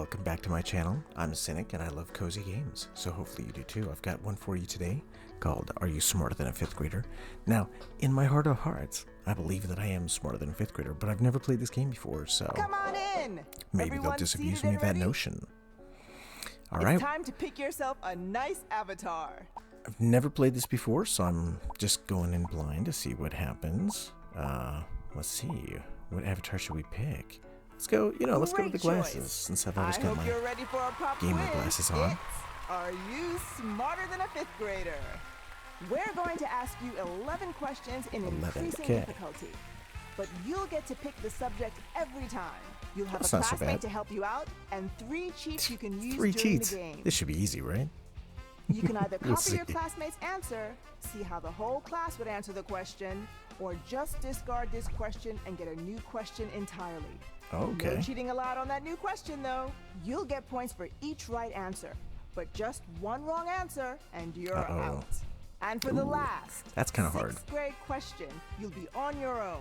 Welcome back to my channel. I'm Cynic and I love cozy games, so hopefully you do too. I've got one for you today called Are You Smarter Than a Fifth Grader? Now, in my heart of hearts, I believe that I am smarter than a fifth grader, but I've never played this game before, so come on in. Maybe they'll disabuse me of that notion. Alright. It's time to pick yourself a nice avatar. I've never played this before, so I'm just going in blind to see what happens. Let's see. What avatar should we pick? Let's go, let's go with the glasses, since I've always got my gamer glasses on. Are you smarter than a fifth grader? We're going to ask you 11 questions in increasing difficulty. But you'll get to pick the subject every time. You'll have a classmate to help you out, and 3 cheats you can use during the game. This should be easy, right? You can either copy your classmate's answer, see how the whole class would answer the question, or just discard this question and get a new question entirely. Okay. No cheating allowed on that new question, though. You'll get points for each right answer, but just one wrong answer, and you're out. And for the last, that's kind of hard. 6th grade question, you'll be on your own.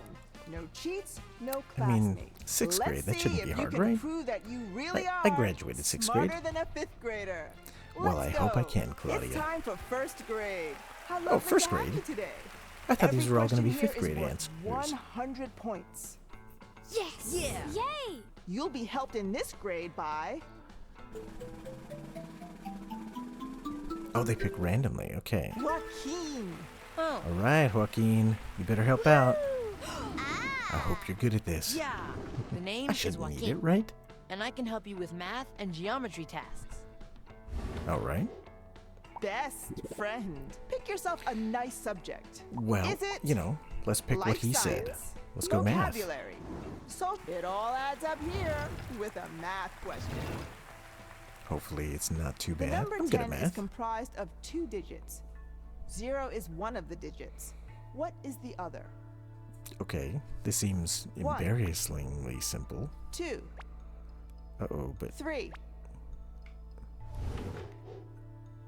No cheats, no classmates. I mean, 6th grade, that shouldn't be hard, right? Prove that you really are I graduated 6th grade. Smarter than a 5th grader. Well, I hope I can, Claudia. It's time for 1st grade. How oh, 1st grade? Today. I thought these were all going to be 5th grade answers. 100 points. Yes! Yeah! Yay! You'll be helped in this grade by... Oh, they pick randomly. Okay. Joaquin. Oh. All right, Joaquin. You better help out. I hope you're good at this. Yeah. The name is Joaquin. Need it, right? And I can help you with math and geometry tasks. All right. Best friend. Pick yourself a nice subject. Well, is it let's pick what he said. Let's go math. Vocabulary. So it all adds up here with a math question. Hopefully it's not too bad. The number I'm 10 good at math. is comprised of 2 digits. 0 is one of the digits. What is the other? Okay, this seems embarrassingly simple. 2. Uh-oh, but 3.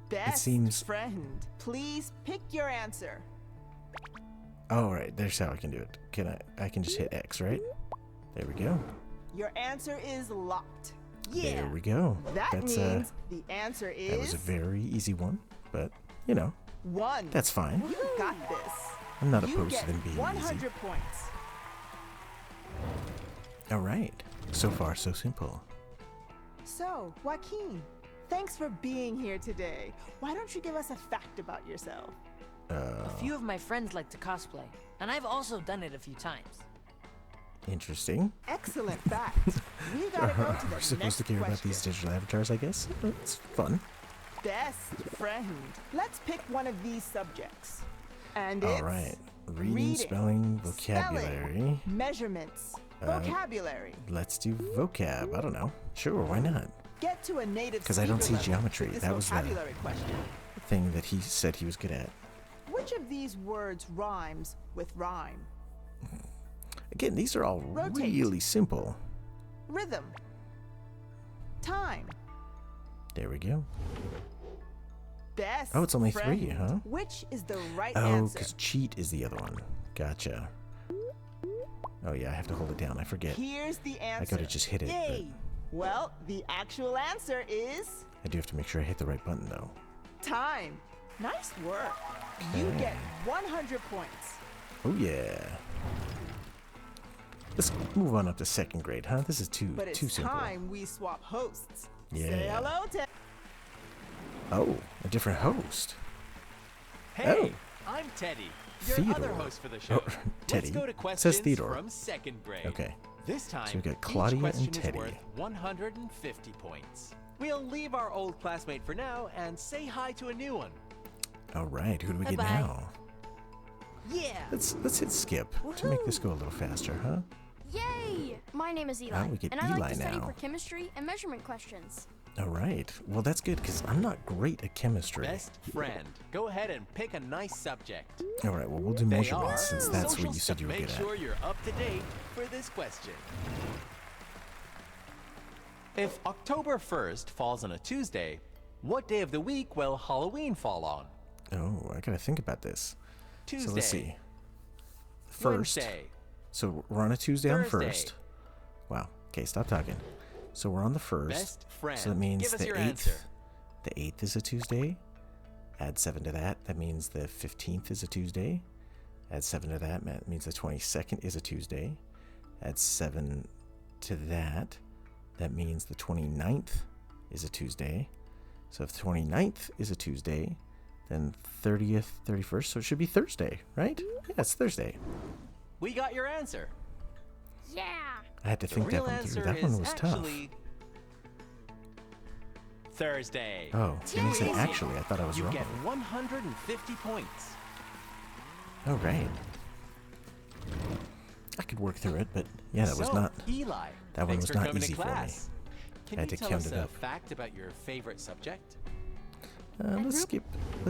Best friend. Please pick your answer. All right, there's how I can do it. I can just hit X, right? There we go. Your answer is locked. Yeah. There we go. That means the answer is... That was a very easy one, but, 1. That's fine. You got this. I'm not opposed to them being 100 easy. points. All right. So far, so simple. So, Joaquin, thanks for being here today. Why don't you give us a fact about yourself? A few of my friends like to cosplay, and I've also done it a few times. Interesting. Excellent fact. We gotta go to the We're supposed to care about these digital avatars, I guess. It's fun. Best friend. Let's pick one of these subjects. And all right. Reading, spelling, vocabulary. Measurements. Vocabulary. Let's do vocab. I don't know. Sure, why not? Get to a native because I don't see geometry. That was the question. thing that he said he was good at. Which of these words rhymes with rhyme? Again, these are all really simple. Rhythm. Time. There we go. Best Oh, it's only friend. 3, huh? Which is the right answer? answer? Oh, because cheat is the other one. Gotcha. Oh, yeah, I have to hold it down. I forget. Here's the answer. I gotta just hit it. Yay! Well, the actual answer is... I do have to make sure I hit the right button, though. Time. Nice work. Okay. You get 100 points. Oh, yeah. Let's move on up to 2nd grade, huh? This is too simple. But it's time we swap hosts. Yeah. Say hello, Ted. Oh, a different host. Hey, I'm Teddy, your Theodore. other host for the show. Oh, Teddy. Let's go to questions Says Theodore. from 2nd grade. Okay. This time, so we got Claudia each question and Teddy. is worth 150 points. We'll leave our old classmate for now and say hi to a new one. All right, who do we get Bye-bye. now? Yeah. Let's hit skip to make this go a little faster, huh? Yay! My name is Eli, we get and I Eli like to study now. for chemistry and measurement questions. All right. Well, that's good because I'm not great at chemistry. Best friend, go ahead and pick a nice subject. All right. Well, we'll do measurements since that's what you said you were good at. Make sure you're up to date for this question. If October 1st falls on a Tuesday, what day of the week will Halloween fall on? Oh, I gotta think about this. Tuesday. So let's see. First. Wednesday. So we're on a Tuesday on Thursday. 1st. Wow. Okay, stop talking. So we're on the 1st. Best friend. So that means Give us the your 8th. answer. The 8th is a Tuesday. Add 7 to that. That means the 15th is a Tuesday. Add 7 to that. That means the 22nd is a Tuesday. Add 7 to that. That means the 29th is a Tuesday. So if the 29th is a Tuesday, then 30th, 31st, so it should be Thursday, right? Yeah, it's Thursday. We got your answer. Yeah. I had to The think that real one through. answer That one is was tough. actually Thursday. Oh, when you said Easy. actually, I thought I was You wrong. get 150 points. Oh, right. I could work through it, but yeah, that was So, not. Eli, That one thanks was for not coming to easy for me. class. Can I had you to tell count us it a up. fact about your favorite subject? Let's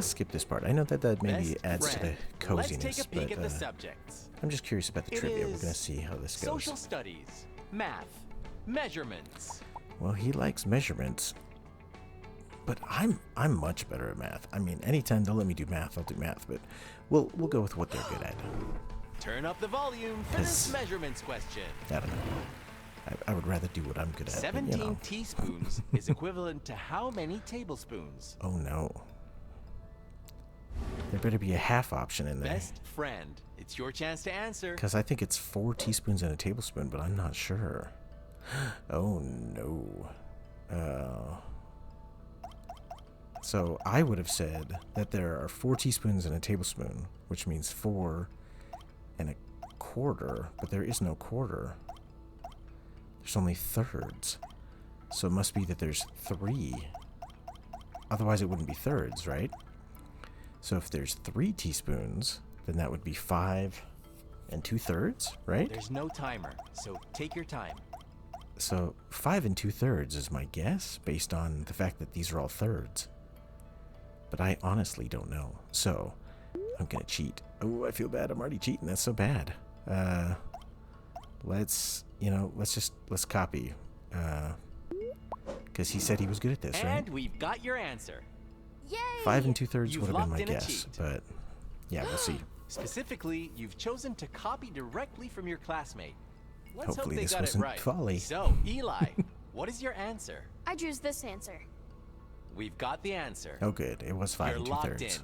skip this part. I know that maybe Best adds to the friend. coziness, Let's take a peek but at the subjects. I'm just curious about the It trivia. We're is gonna see how this goes. Social studies, math, measurements. Well, he likes measurements, but I'm much better at math. I mean, anytime they'll let me do math, I'll do math. But we'll go with what they're good at. Turn up the volume for this measurements question. I don't know. I would rather do what I'm good at. 17 But, you know. teaspoons is equivalent to how many tablespoons? Oh no. There better be a half option in there. Best friend, it's your chance to answer. Because I think it's 4 teaspoons and a tablespoon, but I'm not sure. Oh no. So I would have said that there are 4 teaspoons and a tablespoon, which means 4 and a quarter, but there is no quarter. There's only thirds. So it must be that there's 3. Otherwise it wouldn't be thirds, right? So if there's 3 teaspoons, then that would be 5 and 2/3, right? There's no timer, so take your time. So 5 and 2/3 is my guess, based on the fact that these are all thirds. But I honestly don't know. So I'm gonna cheat. Oh, I feel bad. I'm already cheating. That's so bad. Let's copy. Because he said he was good at this, right? And we've got your answer. Yay. 5 and 2/3 You've would have been my locked in a guess, cheat. but yeah, we'll see. Specifically, you've chosen to copy directly from your classmate. Let's Hopefully hope they this got it wasn't right. folly. So, Eli, what is your answer? I choose this answer. We've got the answer. Oh, good. It was 5 You're and locked in. 2/3.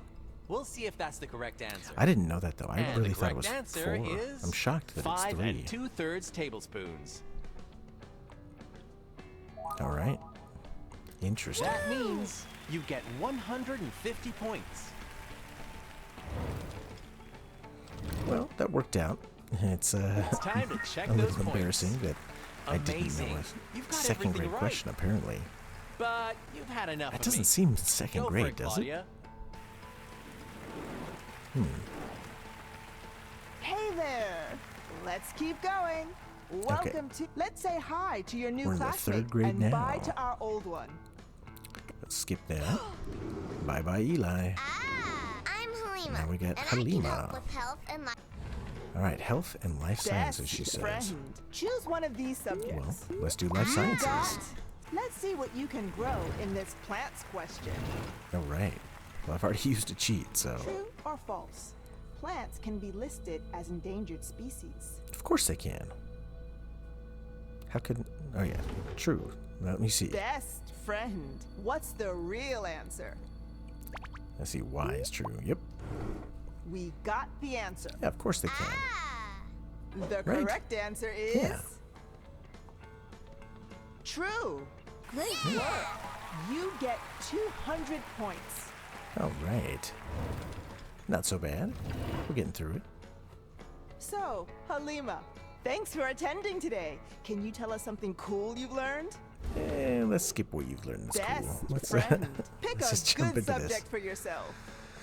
We'll see if that's the correct answer. I didn't know that though. I And really the thought it correct was answer 4. is I'm shocked that it's 5 3. and 2/3 tablespoons. All right. Interesting. That means you get 150 points. Well, that worked out. It's time to check a those little points. embarrassing that I didn't Amazing. know You've a got second everything grade right. question apparently. But you've had enough That of doesn't me. seem second Go for grade, it, does Claudia. Hey there. Let's keep going. Welcome to. Let's say hi to your new We're in the classmate 3rd grade and bye now. to our old one. Let's skip that. Bye bye, Eli. I'm Halima. Now we got and I can Halima. help with health and life. All right, health and life sciences, she Best says. friend. Choose one of these Well, subjects. let's do life You sciences. got. Let's see what you can grow in this plants question. All right. Well, I've already used a cheat, so True or false? Plants can be listed as endangered species. of course they can. How could? Oh yeah, true. Let me see. Best friend. What's the real answer? Let's see. Y is true. Yep. We got the answer. Yeah, of course they can. The Right. correct answer is Yeah. true. Great work. You get 200 points. All right. Not so bad. We're getting through it. So, Halima, thanks for attending today. Can you tell us something cool you've learned? Let's skip what you've learned in school. Best Let's, friend. Pick let's a just jump good into subject this. for yourself.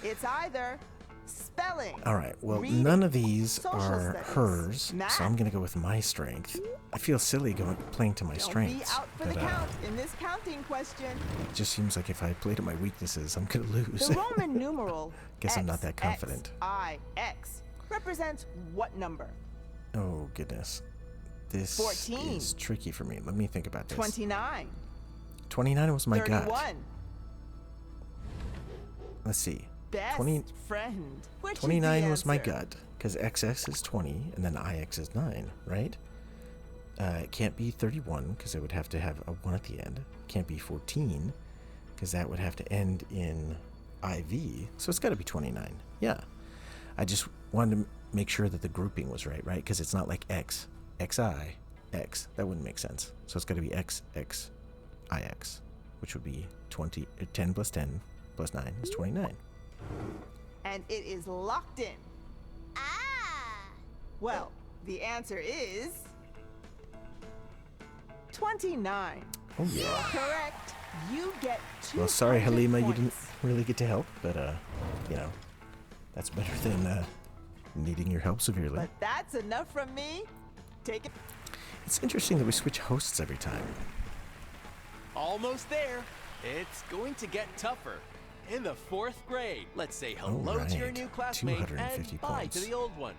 It's either spelling. All right. Well, reading, none of these social are studies, hers, math. so I'm gonna go with my strength. I feel silly playing to my Don't be strengths, out for but the count in this counting question. it just seems like if I play to my weaknesses, I'm gonna lose. The Roman numeral Guess I'm not that confident. XIX represents what number? Oh goodness, this 14. is tricky for me. Let me think about this. 29. 29 was my 31. gut. Let's see. Best 20 friend. Which is the 29 was my answer? gut, because XX is 20 and then IX is 9, right? It can't be 31 because it would have to have a 1 at the end. It can't be 14 because that would have to end in IV. So it's got to be 29. Yeah. I just wanted to make sure that the grouping was right? Because it's not like X, XI, X. That wouldn't make sense. So it's got to be X, X, IX, which would be 10 plus 10 plus 9 is 29. And it is locked in. Ah. Well, the answer is 29. Oh, yeah. Correct. You get 2 Well, sorry, Halima, you didn't points. really get to help, but, you know, that's better than needing your help severely. But that's enough from me. Take it. It's interesting that we switch hosts every time. Almost there. It's going to get tougher. In the 4th grade, let's say hello to your Alright, new classmate 250 and bye points. to the old one.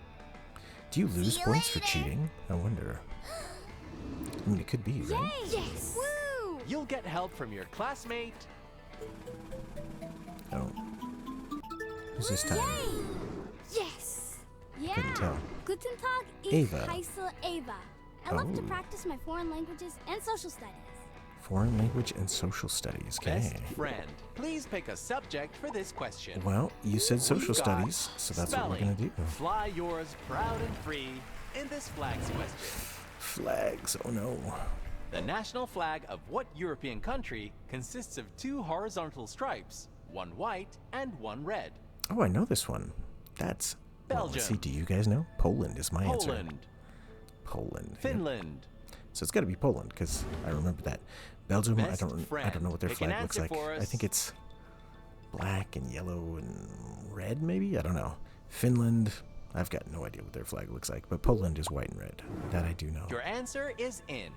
Do you lose See you points for later. cheating? I wonder. I mean, it could be, right? Yes! Woo! You'll get help from your classmate. Oh. Who's this time? Yes! Yeah! Couldn't tell. Guten Tag, ich Ava. heiße Ava. I love to Oh. practice my foreign languages and social studies. Foreign language and social studies. Best Okay. friend. Please pick a subject for this question. Well, you said social We've got studies, so that's what we're spelling. gonna do. Fly yours proud and free in this flag's question. Flags. Oh no. The national flag of what European country consists of 2 horizontal stripes, 1 white and 1 red? Oh, I know this one. That's. Well, let's see. Belgium. Do you guys know? Poland is my answer. Poland, Poland. yeah. Finland. So it's got to be Poland because I remember that. Belgium. Best I don't know friend. what their Pick an flag looks answer like. for I us. think it's black and yellow and red, maybe. I don't know. Finland. I've got no idea what their flag looks like, but Poland is white and red. That I do know. Your answer is in.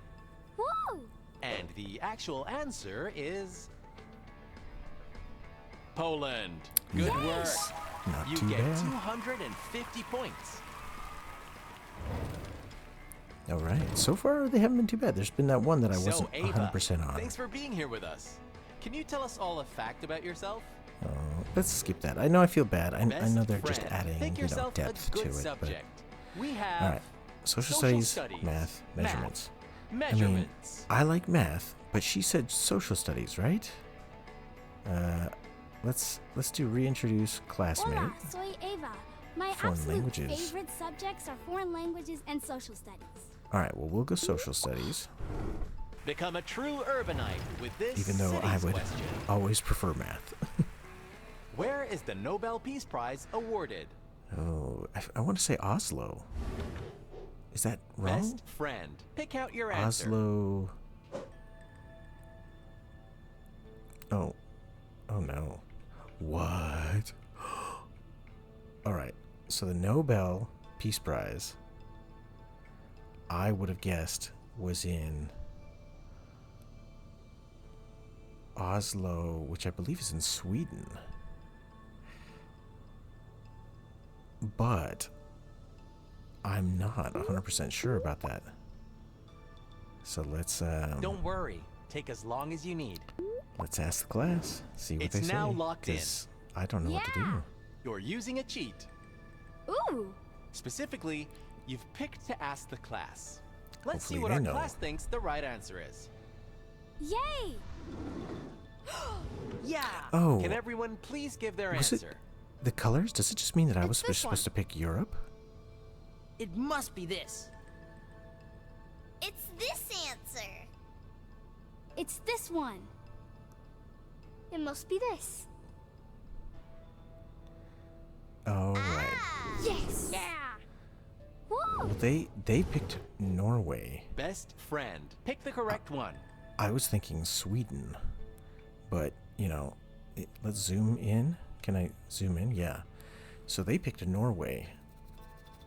Woo! And the actual answer is Poland. Good work. Not You too get bad. 250 points. All right. So far, they haven't been too bad. There's been that one that I So, wasn't Ava, 100% on. thanks for being here with us. Can you tell us all a fact about yourself? Let's skip that. I know I feel bad. I Best know they're just friend. adding, Pick yourself depth a good to it. subject. We But, have all right. Social studies, math, measurements. Measurements. I like math, but she said social studies, right? Let's do reintroduce classmate. Hola, soy Ava. My Foreign absolute languages. favorite subjects are foreign languages and social studies. All right. Well, we'll go social studies, Become a true urbanite with this even though I cities would question. always prefer math. Where is the Nobel Peace Prize awarded? Oh, I want to say Oslo. Is that wrong? Best friend. Pick out your answer. Oslo. Oh. Oh no. What? All right. So the Nobel Peace Prize, I would have guessed, was in Oslo, which I believe is in Sweden. But I'm not 100% sure about that. So let's Don't worry. Take as long as you need. let's ask the class. See what It's they say. now locked in. 'cause I don't know what to do. Yeah. You're using a cheat. Ooh! Specifically, you've picked to ask the class. Let's see Hopefully what they our know. class thinks the right answer is. Yay! Yeah. Oh. Can everyone please give their Was it answer? the colors? Does it just mean that I was It's this supposed to pick Europe? It must be this. It's this answer. It's this one. It must be this. Oh right. Yes! Yeah! Woo! Well, they picked Norway. Best friend. Pick the correct one. I was thinking Sweden, but let's zoom in. Can I zoom in? Yeah. So they picked Norway.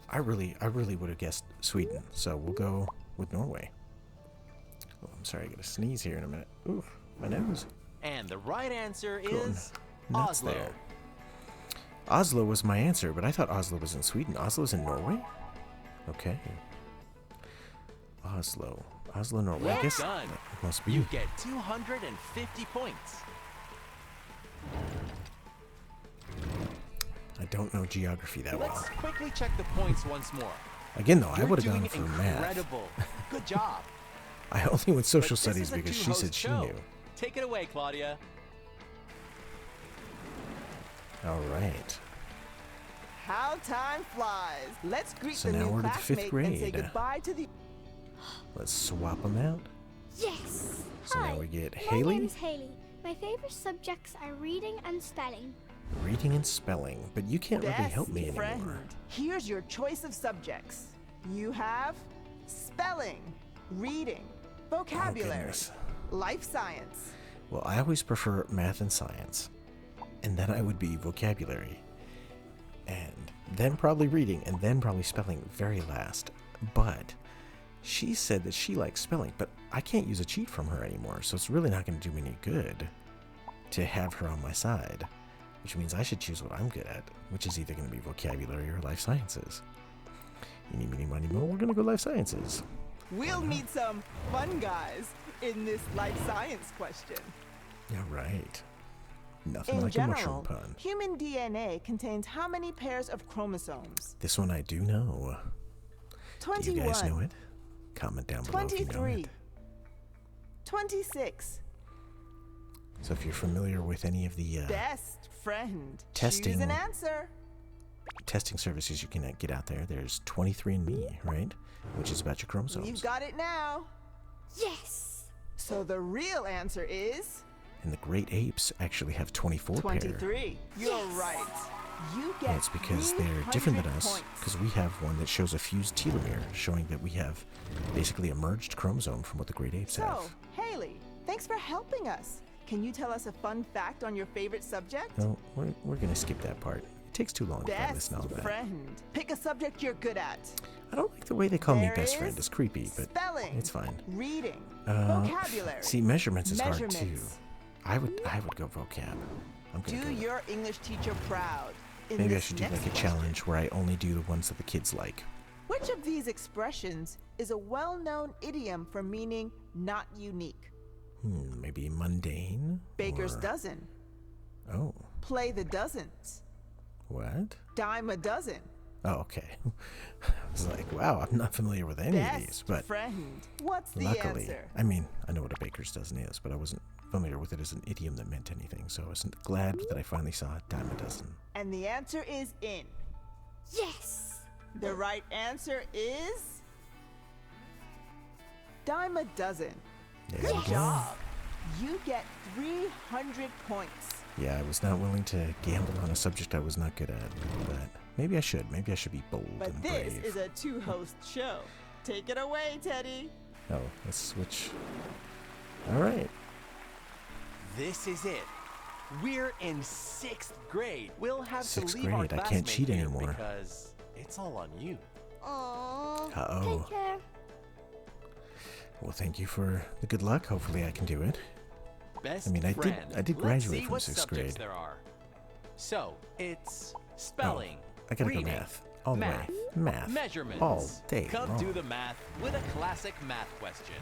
I really would have guessed Sweden. So we'll go with Norway. Oh, I'm sorry, I got to sneeze here in a minute. Ooh, my nose. And the right answer Cool. is Nuts Oslo. there. Oslo was my answer, but I thought Oslo was in Sweden. Oslo's in Norway? Okay. Oslo, Norway. I Well guess done. it must be. You get 250 points. I don't know geography that Let's well. quickly check the points once more. Again, though, I You're would have doing gone for math. incredible. Good job. I only went social But this studies is a because she two-host said she show. knew. Take it away, Claudia. All right. How time flies. Let's greet So the now new we're to the fifth classmate and say grade. goodbye to the... Let's swap them out. Yes. So Hi. now we get My Haley. name's Haley. My favorite subjects are reading and spelling. Reading and spelling, but you can't really help me Best friend. anymore. Here's your choice of subjects. You have spelling, reading, vocabulary, goodness. life science. Well, I always prefer math and science, and then I would be vocabulary, and then probably reading, and then probably spelling very last. But she said that she likes spelling, but I can't use a cheat from her anymore, so it's really not going to do me any good to have her on my side, which means I should choose what I'm good at, which is either going to be vocabulary or life sciences. Eeny, meeny, miny, moe, we're going to go life sciences. We'll meet some fun guys in this life science question. Yeah, right. Nothing In like a mushroom general, pun. human DNA contains how many pairs of chromosomes? This one I do know. 21. Do you guys know it? Comment down below if you know 23. it. 26. So if you're familiar with any of the Best friend. testing- Choose an answer. testing services you can get out there, there's 23andMe, right? Which is about your chromosomes. You've got it now. Yes. So the real answer is And the great apes actually have 24 pair. 23. You're Yes. right. You get Well, it's because they're different than 300 us, points. because we have one that shows a fused telomere, showing that we have basically a merged chromosome from what the great apes So, have. Haley, thanks for helping us. Can you tell us a fun fact on your favorite subject? No, we're going to skip that part. It takes too long to find this Best now. friend. Pick a subject you're good at. I don't like the way they call me There best friend. is It's creepy, but spelling, it's fine. reading, Uh, vocabulary. See, measurements is hard too. Measurements. I would go vocab. I'm gonna Do go your English teacher proud. In Maybe I this should do next like a question. challenge where I only do the ones that the kids like. Which of these expressions is a well-known idiom for meaning not unique? Maybe mundane. Baker's or- dozen. Oh, Play the dozens. what? Dime a dozen. Oh, okay. I was like, wow, I'm not familiar with any of these, Best but friend. What's the luckily, answer? I mean, I know what a baker's dozen is, but I wasn't familiar with it as an idiom that meant anything, so I was glad that I finally saw a dime a dozen. And the answer is in. Yes. The right answer is dime a dozen. There Good we go. job. You get 300 points. Yeah, I was not willing to gamble on a subject I was not good at, but maybe I should. Maybe I should be bold But and this brave. is a two-host show. Take it away, Teddy. Oh, let's switch. All right. This is it. We're in 6th grade. We'll have Sixth to leave our grade. I can't classmate cheat here anymore. because it's all on you. Aww. Uh-oh. Take care. Well, thank you for the good luck. Hopefully I can do it. Best I mean, I did friend. graduate Let's see from what 6th subjects grade. there are. So, it's spelling, I gotta reading, go math. All the math, way. Math. measurements. All day Come long. do the math with a classic math question.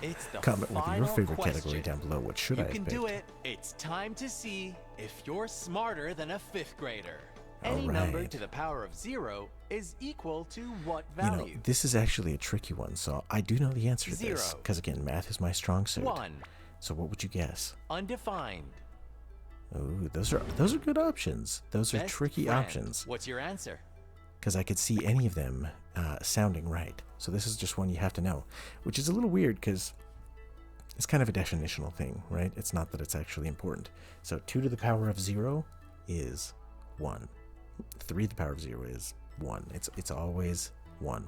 It's the Comment with final your favorite question. category down below. What should You I have can picked? do it. It's time to see if you're smarter than a 5th grader. All Any number right. to the power of 0 is equal to what You value? know, this is actually a tricky one, so I do know the answer to this. 0. Because again, math is my strong suit. 1. So what would you guess? Undefined. Ooh, those are good options. Those are Best tricky friend. options. What's your answer? Because I could see any of them sounding right. So this is just one you have to know, which is a little weird because it's kind of a definitional thing, right? It's not that it's actually important. So 2 to the power of 0 is 1. 3 to the power of 0 is 1. It's always 1.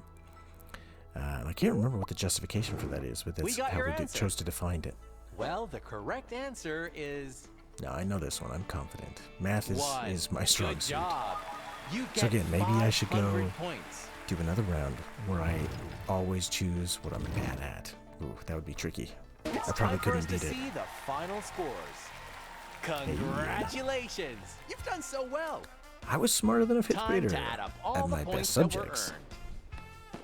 And I can't remember what the justification for that is, but that's got how your we answer. chose to define it. Well, the correct answer is No, I know this one. I'm confident. Math 1. is my strong Good suit. job. You get So again, maybe I should go 500 points. do another round where I always choose what I'm bad at. Ooh, that would be tricky. It's I probably time for us couldn't to beat it. see the final scores. Congratulations! You've done so well. I was smarter than a 5th Time grader to add up all at the my points best that were subjects. earned.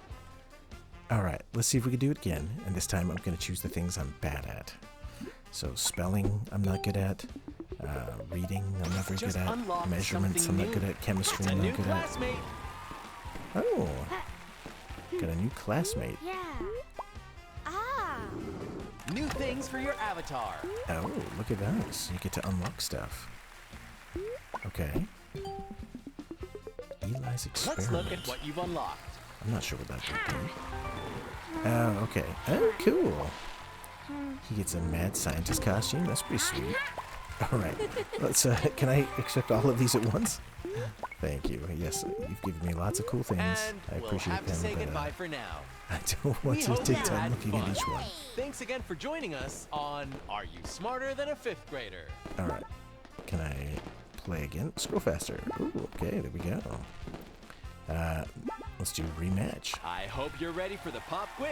All right, let's see if we can do it again. And this time I'm going to choose the things I'm bad at. So spelling, I'm not good at. Reading, I'm not very Just good at. unlocked Measurements, I'm something not good new. at. Chemistry, It's a I'm new not good at. classmate. Oh, Got a new classmate. Yeah. Ah. New things for your avatar. Oh, look at those. You get to unlock stuff. Okay. Eli's experiment. Let's look at what you've unlocked. I'm not sure what that would be. Oh, okay. Oh, cool. He gets a mad scientist costume. That's pretty sweet. All right. Let's. Can I accept all of these at once? Thank you. Yes, you've given me lots of cool things. And I we'll appreciate have to them. say But, goodbye for now. I don't want We to hope take you time had looking fun. at each one. Thanks again for joining us on Are You Smarter Than a Fifth Grader? All right. Can I play again? Scroll faster. Ooh, okay, there we go. Let's do rematch. I hope you're ready for the pop quiz.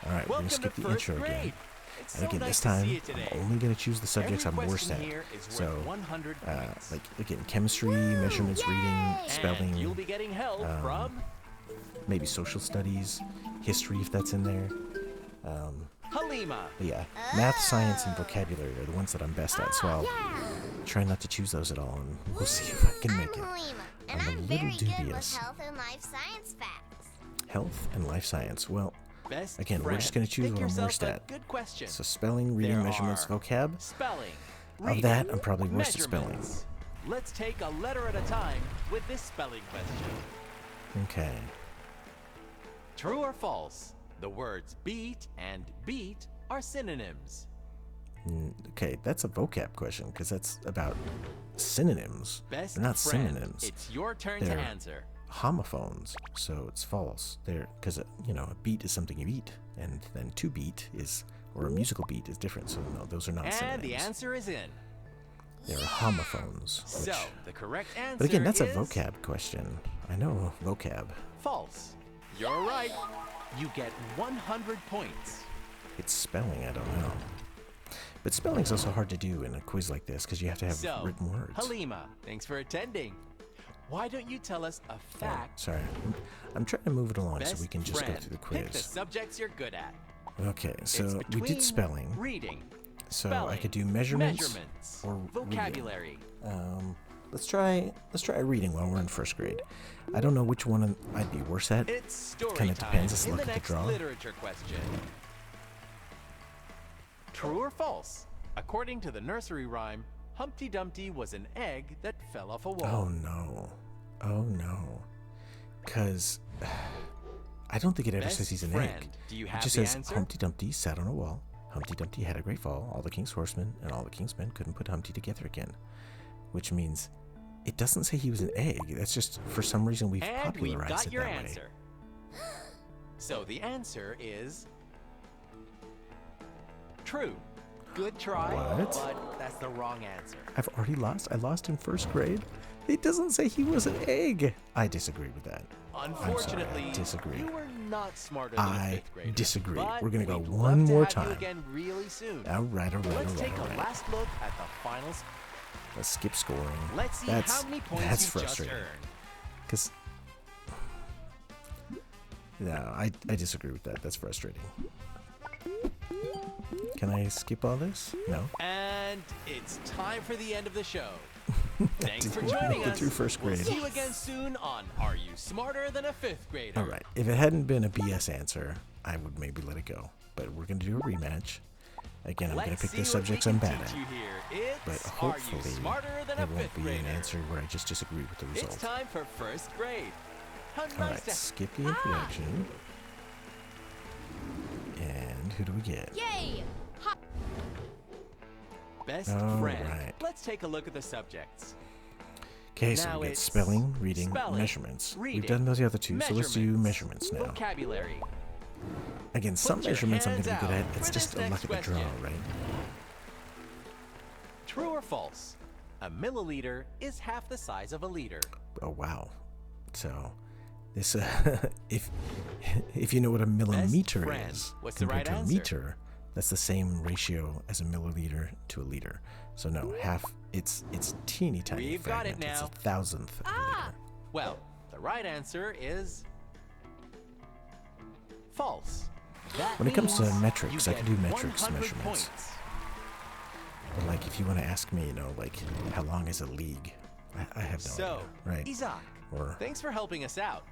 All right, we're Welcome gonna skip to the first intro grade. again. It's And so again, nice this to see time you today. I'm only gonna choose the subjects Every I'm worst question at. here is worth So, 100 points. like again, chemistry, measurements, reading, And spelling, you'll be getting help from maybe social studies, history if that's in there. Halima. But yeah, math, science, and vocabulary are the ones that I'm best at. So I'll try not to choose those at all, and we'll see if I can make it. Halima, and I'm a I'm little very good with dubious. health and life science facts. Health and life science. Well, Best again, we're friend. just gonna choose Pick what I'm yourself worst a at. Good question. So spelling, reading, There measurements, are vocab. Spelling. Of Reading, that, I'm probably worst at spelling. measurements. Let's take a letter at a time with this spelling question. Okay. True or false? The words beat and beat are synonyms. Okay, that's a vocab question because that's about synonyms. Best They're not friend, synonyms. it's your turn They're to answer. homophones, so it's false. They're because a beat is something you eat, and then to beat is, or a musical beat is different. So no, those are not And synonyms. the answer is in. They're homophones. So, which- the correct answer but again, that's a is vocab question. I know vocab. false. You're right. You get 100 points. It's spelling. I don't know. But spelling's also hard to do in a quiz like this because you have to have So, written words. Halima, thanks for attending. Why don't you tell us a Oh, fact? sorry, I'm trying to move it along Best so we can just friend. go through the Pick the quiz. subjects you're good at. Okay, It's so we between did spelling. reading, So spelling, I could do measurements, measurements, or reading. vocabulary. Let's try reading while we're in first grade. I don't know which one I'd be worse at. It's story Kinda time depends. Let's in look the at the next draw. literature question. True or false? According to the nursery rhyme, Humpty Dumpty was an egg that fell off a wall. Oh no. Oh no. Cause I don't think it ever Best says he's an friend, egg. do you It have just the says answer? Humpty Dumpty sat on a wall. Humpty Dumpty had a great fall. All the king's horsemen and all the king's men couldn't put Humpty together again. Which means it doesn't say he was an egg. That's just for some reason we've And we've popularized got it your that answer. So the answer is true. Good try, What? but that's the wrong answer. way. I've already lost. I lost in first grade. It doesn't say he was an egg. I disagree with that. Unfortunately, I disagree. you were not smarter than a I fifth grader. disagree. But We're gonna go we'd one love to more have time. You again really soon. All right, all right, Let's all take right, all a right. last look at the final score. Let's skip scoring. Let's see that's, how many points that's you frustrating. just earned. Because no, I disagree with that. That's frustrating. Can I skip all this? No. And it's time for the end of the show. Thanks for Didn't joining make it us. through first We'll grade. see you again soon on Are You Smarter Than a Fifth Grader? All right. If it hadn't been a BS answer, I would maybe let it go. But we're gonna do a rematch. Again, I'm gonna Let's pick see the what subjects we I'm can bad teach at. you here. It's But Are You hopefully Smarter Than a it won't Fifth be Grader? an answer where I just disagree with the result. It's time for first grade. How All nice right. to Skip the introduction. And who do we get? Yay! Best All friend. right. Let's take a look at the subjects. Okay, so Now we get it's spelling, reading, spelling, measurements. We've reading, done those other two, so let's do measurements now. Vocabulary. Again, some Put your measurements I'm hands gonna be good out at. It's for just this a luck next of the draw, question. right? True or false? A milliliter is half the size of a liter. Oh wow. So this if you know what a millimeter friend. is What's the compared right to a answer? meter, that's the same ratio as a milliliter to a liter. So no, half it's teeny tiny. We've got it fragment. It's now. a thousandth of a liter. Well, the right answer is false. That When it comes to means metrics, you I can get do metrics 100 measurements. points. But like if you want to ask me, like how long is a league? I have no So, idea, right? Isaac, Or thanks for helping us out.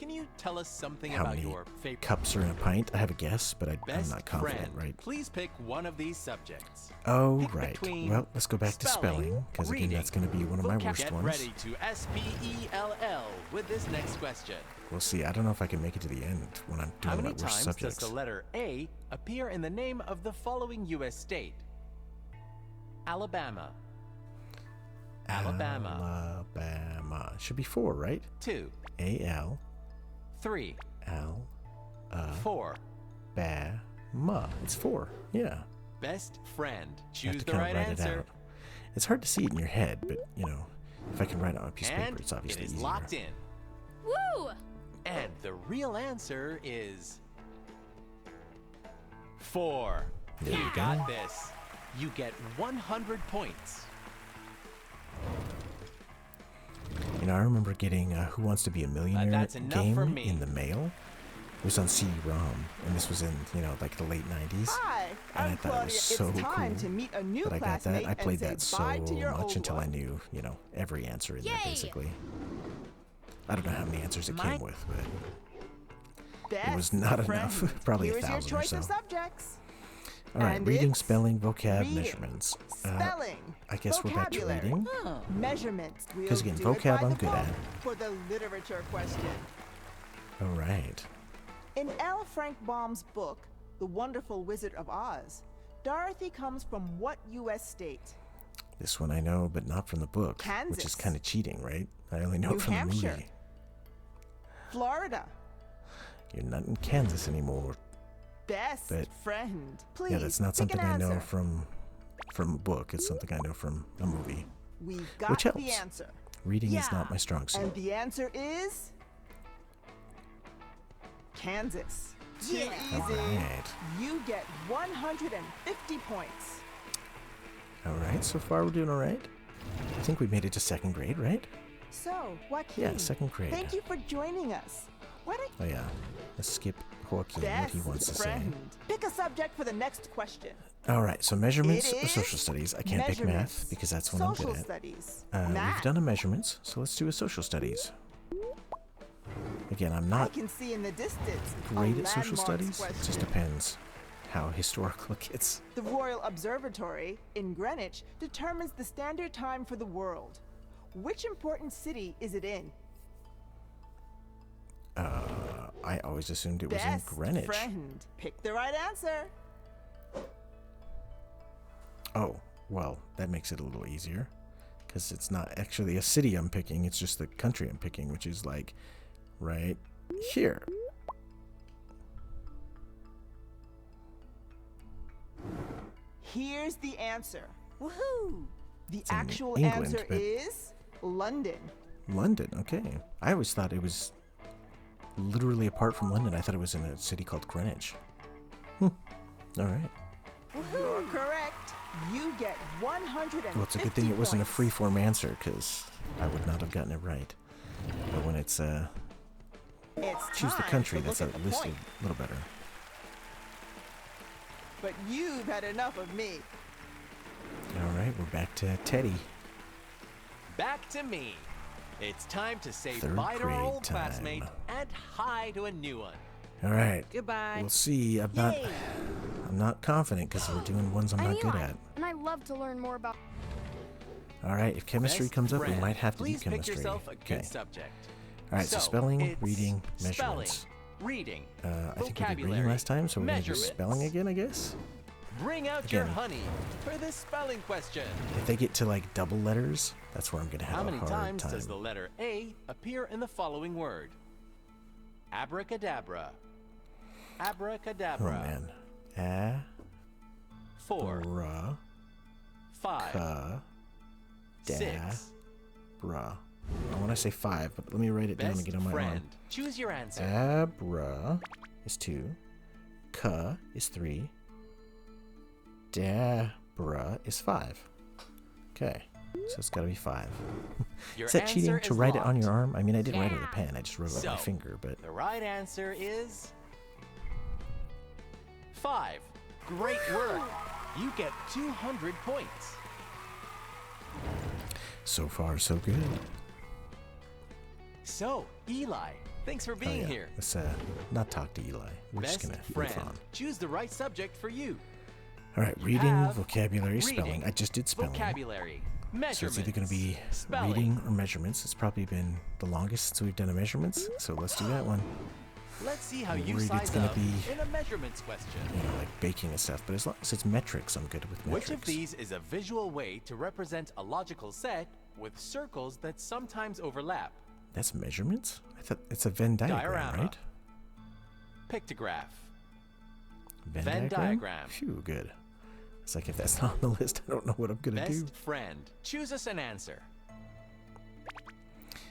can you tell us something how about many your favorite cups are in a pint. I have a guess, but I'm best not confident, friend? right? Please pick one of these subjects. Oh, Pick right. between Well, let's go back to spelling, because again, reading, that's going to be one of my worst Get ones. ready to spell with this next question. We'll see. I don't know if I can make it to the end when I'm How doing my many worst times subjects. does the letter A appear in the name of the following U.S. state? Alabama. Alabama. Alabama. Should be 4, right? 2. A-L. 3. 4. Ba-ma. It's 4. Yeah. Best friend. I have Choose to the kind right of write answer. it out. It's hard to see it in your head, but, you know, if I can write it on a piece of And paper, it's obviously it is easier. locked in. Woo! And the real answer is 4. There You you go. got this. You get 100 points. You know, I remember getting Who Wants to Be a Millionaire That's enough game for me. in the mail. It was on CD-ROM, and this was in, you know, like the late 90s. Hi, And I I'm thought it Claudia. was It's so time cool to meet a new that I got classmate that. I played and that say so bye to your much old until I one. knew, you know, every answer in there, Yay! basically. I don't know how many answers it came with, but Best was not friend. enough. Probably Here's 1,000 your or choice of so. subjects. all right, And reading, it's spelling, vocab, reading, measurements. Spelling. I guess we're back to vocabulary, reading. Measurements. We'll 'Cause again, do it vocab by I'm the good book at. For the literature question. All right. In L. Frank Baum's book, The Wonderful Wizard of Oz, Dorothy comes from what U.S. state? This one I know, but not from the book, which is Kansas. kind of cheating, right? I only know New it from Hampshire. the movie. Florida. You're not in Kansas anymore. Best But- friend. Please, Yeah, that's not pick something an I know answer. from a book. It's something I know from a movie. We've got which the helps. answer. Reading is Yeah. not my strong suit. And the answer is Kansas. Too Yeah. easy. Alright. You get 150 points. Alright, so far we're doing alright. I think we made it to 2nd grade, right? So, Joaquin, Yeah, 2nd grade. thank you for joining us. What a Oh yeah. Let's skip Joaquin, what best he wants to say. friend. Pick a subject for the next question. Alright, so measurements It or is social studies. I can't pick math measurements. because that's what I'm Social good at. studies. We've Math. done a measurements, so let's do a social studies. Again, I'm I not can see in the distance. a great at social landmarks studies. It just question. depends how historical it gets. The Royal Observatory in Greenwich determines the standard time for the world. Which important city is it in? I always assumed it was Best in Greenwich. friend. Pick the right answer. Oh, well, that makes it a little easier. Because it's not actually a city I'm picking, it's just the country I'm picking, which is like right here. Here's the answer. Woohoo! The It's in actual England, answer but- is London. London, okay. I always thought it was literally apart from London. I thought it was in a city called Greenwich. Alright. You're correct. You get 150 Well, it's a good thing it wasn't a points. free-form answer, because I would not have gotten it right. But when it's It's choose the time country, to that's look at at the least point. a little better. But you've had enough of me. Alright, we're back to Teddy. Back to me. It's time to say 3rd bye to our grade old time. classmate and hi to a new one. Alright. Goodbye. We'll see. I'm not confident because we're doing ones I'm not good at. and I love to learn more about. Alright, if chemistry Best comes up, we friend. might have to Please do chemistry. pick yourself a Okay. good subject. Alright, so So, spelling, it's reading, spelling, measurements. reading, I think we did vocabulary, reading last time, so we're going to do measurements. spelling again, I guess? Bring out your Again. honey for this spelling question. If they get to like double letters, that's where I'm going to have How a many hard times time. does the letter A appear in the following word? Abracadabra. Oh Abracadabra. man. 4, Abra, 5, ka, da, 6. bra. I want to say 5, but let me write it down Best and get on my friend. arm. Choose your answer. Abra is 2. Ka is 3. Dabra is 5. Okay, so it's got to be 5. Your Is that cheating answer to is write it on locked. your arm? I mean, I didn't write it with a pen. I just wrote it with my So, finger, but The right answer is 5. Great work. You get 200 points. so far so good. So, Eli, Thanks for being here. Let's not talk to Eli. We're just Best gonna friend. move on. Choose the right subject for you. All right, reading, have vocabulary, reading, spelling. I just did spelling. Vocabulary. So Measurements. it's either going to be spelling. reading or measurements. It's probably been the longest since we've done a measurements, so let's do that one. Let's see how you Worried it's size gonna up be, in a measurements question. You know, like baking and stuff, but as long as it's metrics, I'm good with metrics. Which of these is a visual way to represent a logical set with circles that sometimes overlap? That's measurements? I thought it's a Venn diagram, Diorama. right? Pictograph. Venn, Venn diagram. Phew, good. It's like if that's not on the list, I don't know what I'm going to do. Best friend. Choose us an answer.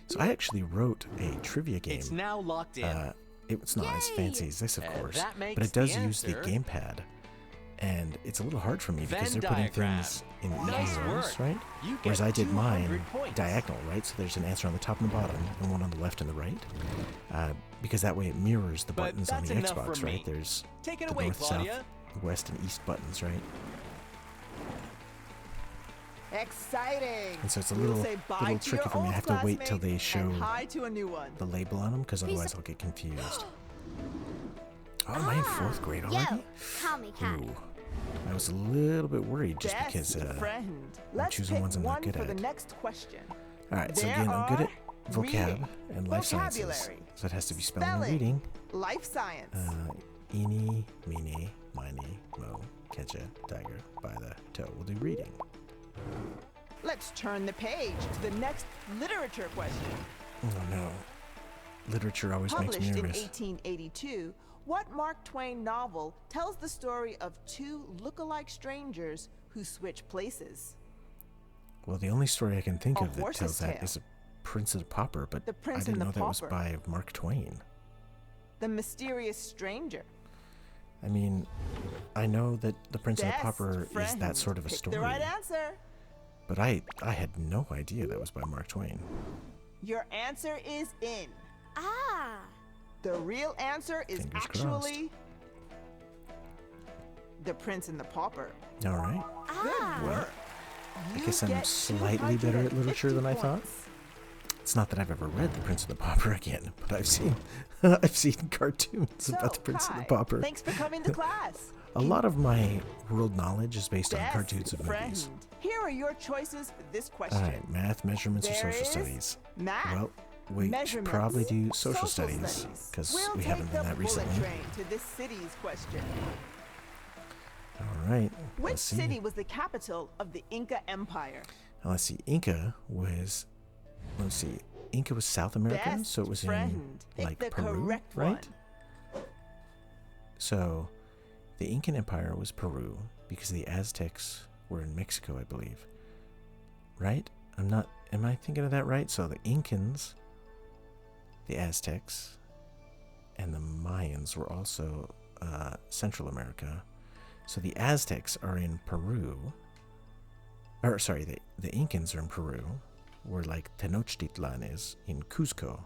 So I actually wrote a trivia game. It's now locked in. It's not as fancy as this, of course, that makes but it does the use the answer gamepad. And it's a little hard for me because Venn they're putting diagram. things in Nice rows, work. right? You Whereas get I did mine 200 points. diagonal, right? So there's an answer on the top and the bottom, and one on the left and the right. Because that way it mirrors the But buttons on that's the enough Xbox, for me. right? There's Take it the away, north, Claudia. south, west, and east buttons, right? Exciting. And so it's a We'll little, say bye little to tricky your for me. I old have to wait till classmate they show and hi to a new one. the label on them, because otherwise I'll get confused. Oh, am I in fourth grade already? Yo, call me Kat. Ooh. I was a little bit worried just Best because friend. I'm Let's choosing pick ones I'm not one good for at. the next question. All right, so There again, I'm good are at vocab reading, and life sciences. vocabulary, So it has to be spelling and spelling, reading. life science. Eeny, meeny, miny, mo, catch a tiger by the toe. We'll do reading. Let's turn the page to the next literature question. Oh no. Literature always makes Published me in nervous. 1882, what Mark Twain novel tells the story of two look-alike strangers who switch places? Well, the only story I can think A of that Horse's tells that Tale. is a Prince and the Pauper, but The Prince I didn't and know the that was Pauper. by Mark Twain. The Mysterious Stranger. I mean, I know that The Prince and the Best Pauper is that friend. sort of a Pick story, the right answer. but I had no idea that was by Mark Twain. Your answer is in. Ah. The real answer is Fingers actually The Prince and the Pauper. All right. Ah. Good work. I You guess I'm get slightly better at literature than I 250 thought. points. It's not that I've ever read The Prince and the Pauper again, but I've seen I've seen cartoons about The Prince and the Kai, Pauper. Thanks for coming to class. A lot of my world knowledge is based on Best cartoons and friend. movies. Here are your choices for this question. All right, math, measurements, or There social is studies. Math. Well, we should measurements, probably do social studies because we'll we haven't take done the that bullet recently. train to this city's question. All right. Which let's see. city was the capital of the Inca Empire? Now, let's see. Inca was. Let's see. Inca was South America, Best so it was friend. in Pick like the Peru, correct right? one. So, the Incan Empire was Peru because the Aztecs were in Mexico, I believe. Right? I'm not. Am I thinking of that right? So the Incans, the Aztecs, and the Mayans were also Central America. So the Aztecs are in Peru. Or sorry, the Incans are in Peru, where like Tenochtitlan is in Cuzco.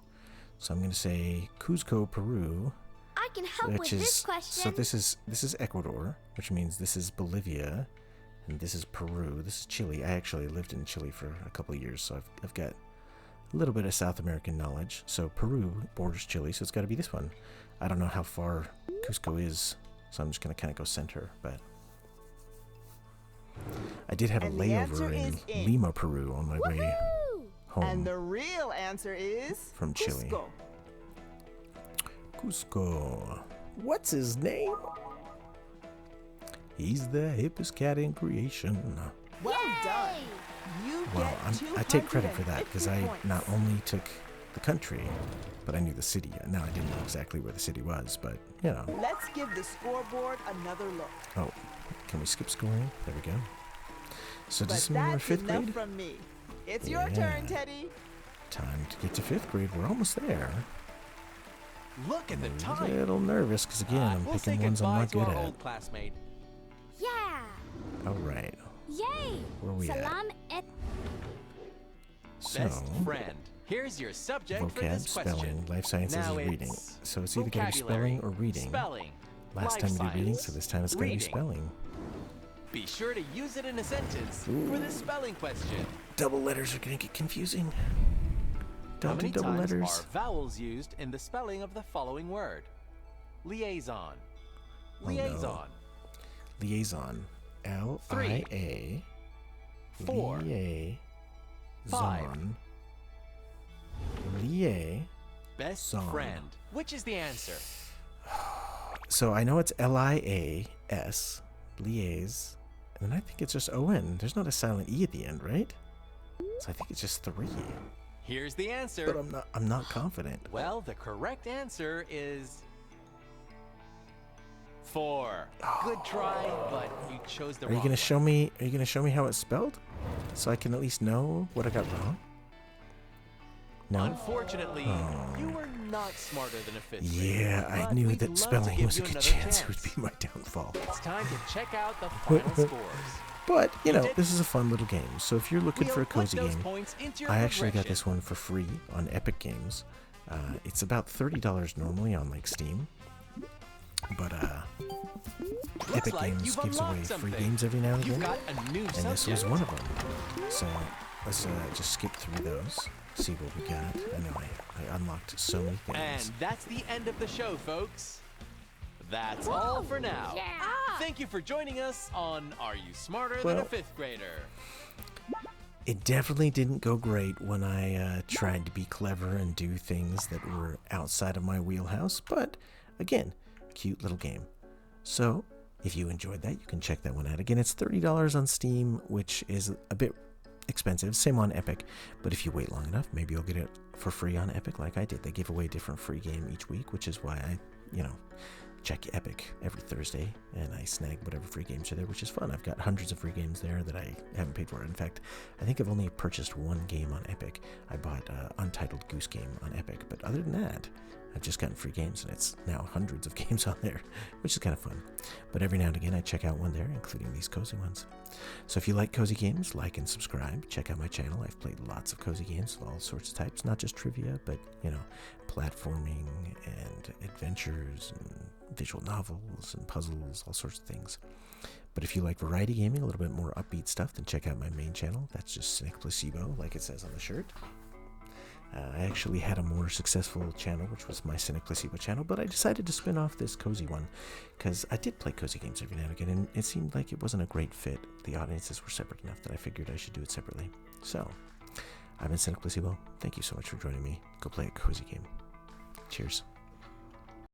So I'm going to say Cuzco, Peru. I can help with Which this is question. so this is Ecuador, which means this is Bolivia, and this is Peru. This is Chile. I actually lived in Chile for a couple of years, so I've got a little bit of South American knowledge. So Peru borders Chile, so it's got to be this one. I don't know how far Cusco is, so I'm just gonna kind of go center. But I did have And a the answer layover in is in. Lima, Peru, on my way Woo! home And the real answer is from Chile. Cusco. Cusco. What's his name? He's the hippest cat in creation. Well Yay! done. You Well, get I take credit for that because 250 I points. not only took the country, but I knew the city. Now I didn't know exactly where the city was, but you know. Let's give the scoreboard another look. Oh, can we skip scoring? There we go. So But does this mean we're that's fifth enough grade? from me. It's your Yeah. turn, Teddy. Time to get to fifth grade. We're almost there. Look at the I'm a time. little nervous because again, I'm We'll say picking ones I'm goodbye not to good our at. old classmate. Yeah. All right. Yay. Where we at? Salam et. So, Best friend. Here's your subject for vocab, this question. spelling, life sciences, Now and reading. it's So it's either going to be vocabulary, spelling or reading. Spelling. Last life time we did reading, so science, this time it's going to be reading. spelling. Be sure to use it in a sentence for the spelling question. Double letters are going to get confusing. How Don't do many double times letters. are vowels used in the spelling of the following word? Liaison. Oh, no. Liaison. Liaison. Three. L-I-A. 4. Liaison. 5. Liaison. Best friend. Which is the answer? So I know it's L-I-A-S. Liaise. And then I think it's just O-N. There's not a silent E at the end, right? So I think it's just 3. Here's the answer. But I'm not confident. Well, the correct answer is 4. Good try, but you chose the Are wrong you gonna one. show me? Are you gonna show me how it's spelled, so I can at least know what I got wrong? No. Unfortunately, you were not smarter than a 5th grader. Yeah, I but knew we'd that love to spelling give was a you good another chance. It would be my downfall. It's time to check out the final scores. But you know, did- this is a fun little game. So if you're looking We'll for a put cozy those game, points into your I actually got progression. this one for free on Epic Games. It's about $30 normally on like Steam, but Epic like Games you've gives away unlocked free something. games every now and You've again, got a new and subject. this was one of them. So let's just skip through those, see what we got. I know I unlocked so many things. And that's the end of the show, folks. That's all for now. Thank you for joining us on Are You Smarter Than a Well- 5th Grader? It definitely didn't go great when I tried to be clever and do things that were outside of my wheelhouse, but again, cute little game. So, if you enjoyed that, you can check that one out. Again, it's $30 on Steam, which is a bit expensive, same on Epic, but if you wait long enough, maybe you'll get it for free on Epic like I did. They give away a different free game each week, which is why I, check Epic every Thursday, and I snag whatever free games are there, which is fun. I've got hundreds of free games there that I haven't paid for. In fact, I think I've only purchased one game on Epic. I bought Untitled Goose Game on Epic, but other than that, I've just gotten free games, and it's now hundreds of games on there, which is kind of fun. But every now and again, I check out one there, including these cozy ones. So if you like cozy games, like and subscribe. Check out my channel. I've played lots of cozy games of all sorts of types, not just trivia, but, platforming and adventures and visual novels and puzzles, all sorts of things. But if you like variety gaming, a little bit more upbeat stuff, then check out my main channel. That's just Cynic Placebo, like it says on the shirt. I actually had a more successful channel, which was my Cynic Placebo channel, but I decided to spin off this cozy one because I did play cozy games every now and again, and it seemed like it wasn't a great fit. The audiences were separate enough that I figured I should do it separately. So, I've been Cynic Placebo. Thank you so much for joining me. Go play a cozy game. Cheers.